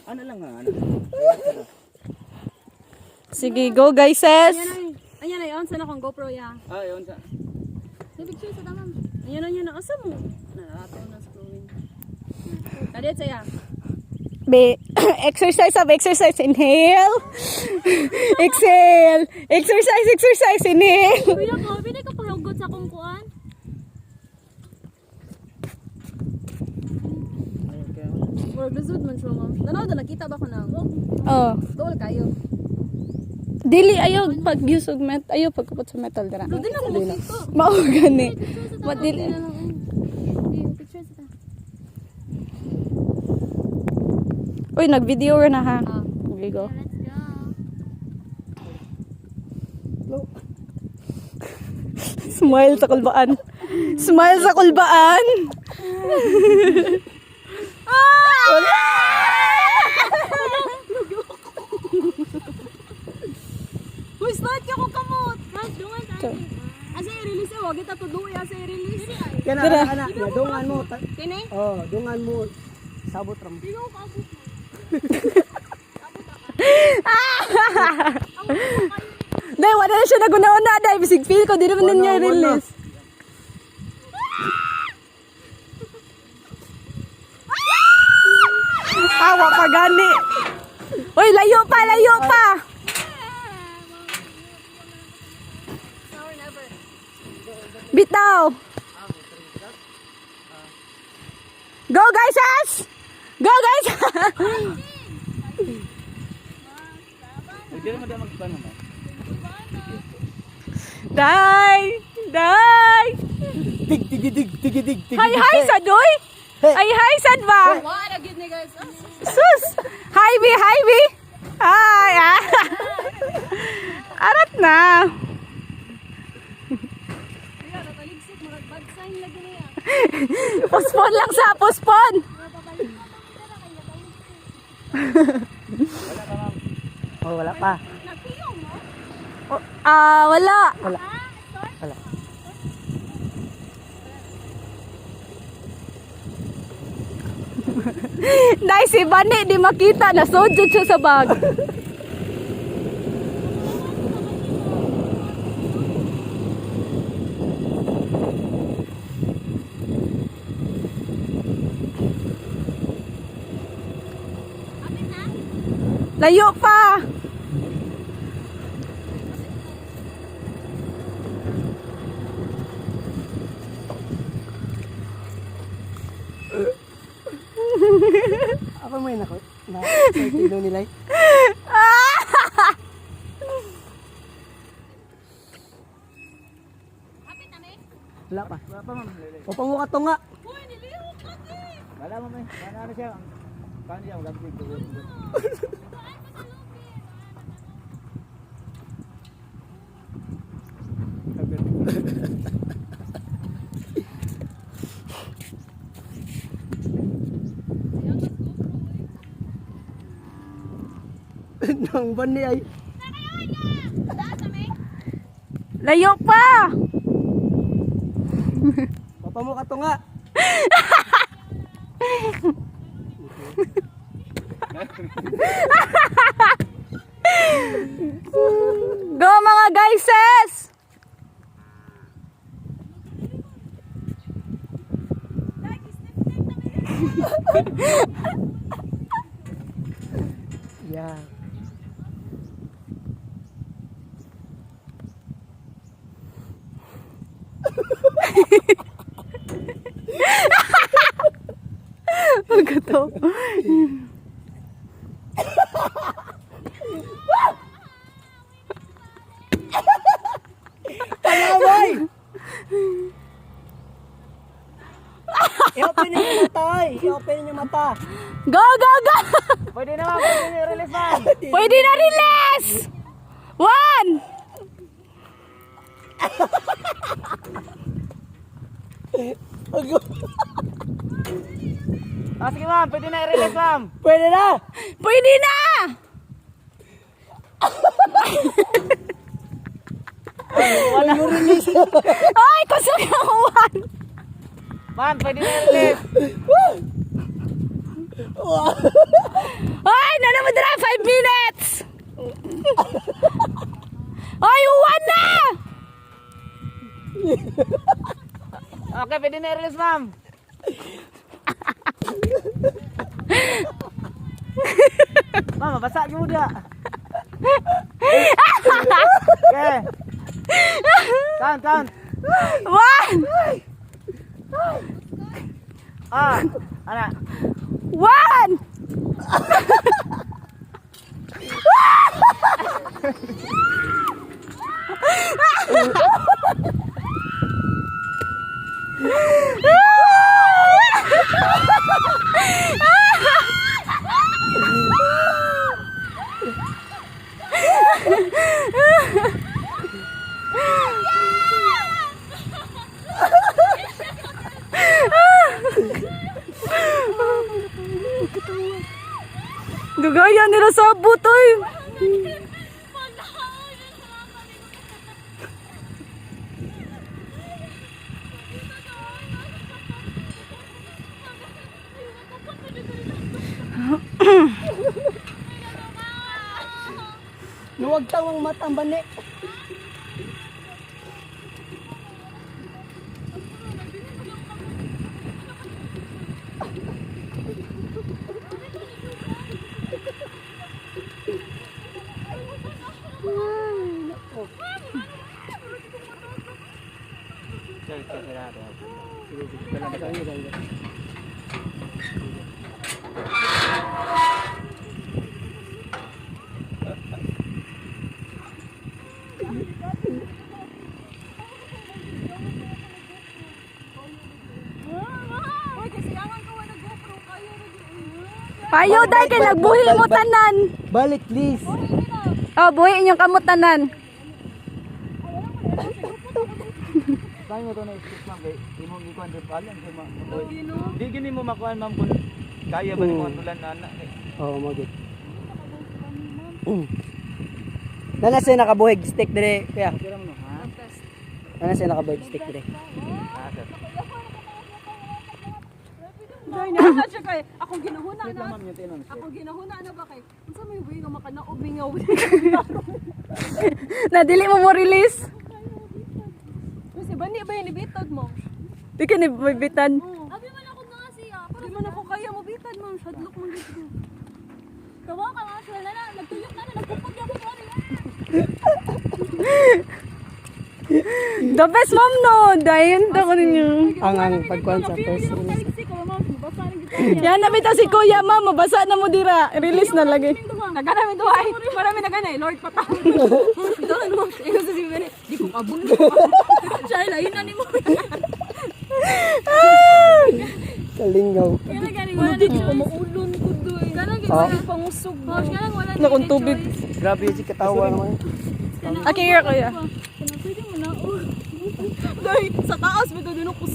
Ano lang nga. Sige, go guys, sis. Ayan ay, on sa akong GoPro ya. Yun sa. May picture sa tamang. Ayan, asa mo? Narataw na screwing. Kadit saya. Be, exercise. Inhale. Exhale. Exercise. Inhale. Kuya ko, binay ka pahugot sa akong kuan. Or glusod man siya, ma'am. Tanaw na nakita ba ko na? Oh. Goal kayo. Dili ayaw pag use og met, ayaw pagkupot sa metal dira. Hindi na ako makita. Mao gani. What dili? Picture sa ta. Uy, nag-video ra na ha. Okay, go. Smile sa kulbaan. Smile sa kulbaan. Uy, start ka ko kamot. Dungan tayo. Asa i-release eh, wag kita tuduy asa i-release. Kana, dungan mo. Kini? Oh, dungan mo. Sabot ram. Di ko kaabot. Dahil wala na siya naguna-una dahil bisig feel ko, di naman niya release. Awa pa gani. Uy, layo pa. Bitaw. Go guys, ass! Go guys! Hindi naman daw magpano mo. Die! Tigidig. Hi, Sadoy! Hi, Sad ba? Wa na gid ni guys. Sus! Hi, B! Hi! Arat na! Kaya nataligsik murag bad sign lagi niya. Pospon lang sa pospon! Oh, wala pa. Nagpiyong mo? Wala. Dahil si Bani di makita, nasodjod siya sa bag. Layo pa. Apa mo yun ako? Na tino nila. Wala pa. Wala pa ma'am. Upang mo ka to nga. Wala mo may. Ano siya? Paano siya? Magabig ko. Nang bani ay. Layo pa. Papa mo ka to nga. Go mga guyses! Yeah. Ang gato. Palaway! I-open niyo yung mata ay. I-open niyo yung mata. Go! Pwede naman. Pwede release ma'am. Pwede na release! 1! Sige ma'am. Pwede na i-release ma'am. Pwede na! Pwede na! Ay, kusog ang 1! Ma'am, pwede na i-release. Okay, pwede na i-release, ma'am. Ma'am, mabasa mo dia. Okay. Count. 1! Anak. 1! Dugayan nila sa butoy. Nuwag tawang matang bani. Payo day kay nagbuhi mo tanan. Balik, please. Oh, buhi inyong kamutanan. Tayo mo to na skip, ma'am. Kay imong ikuan din palan kay ma'am. Di gini mo makuan, ma'am, kung kaya ba ni mo tulan na anak. Oo, magit. Nana siya nakabuhig stick dire, kuya. Kira mo no, ha? Nana siya nakabuhig stick dire. Sir. Dahil na siya kay akong ginahuna Wait lang, na. ma'am, yung tinon. Akong ginahuna na ba kay? Unsa may way nga makanaob mingaw. Na dili mo release. Kasi bani ba yan ibitad mo? Di ka ni bibitan. Abi man ako nga siya. Di man ako kaya mo bitad mo. Shadlock man dito. Kawa ka nga siya na nagtuyok na nagpupag ako ko ano. The best mom no. Dayon ta ko ninyo. Ang pagkuhan sa person. Yan na bitaw si Kuya ma'am, mabasa na mo dira. Release na lagi. Naganami duhay. Marami naganay. Lord patawad. Ito na naman. Ikaw sa siya. Di ko kabulo. Siya lain na ni mo. Kalingaw. Kaya galing wala na ko maulon ko doy. Ganang ginawa pangusog. Kaya wala na. Nakong tubig. Grabe si katawa naman. Okay, Kuya. Pwede mo na. Doy, sa taas mo to din ako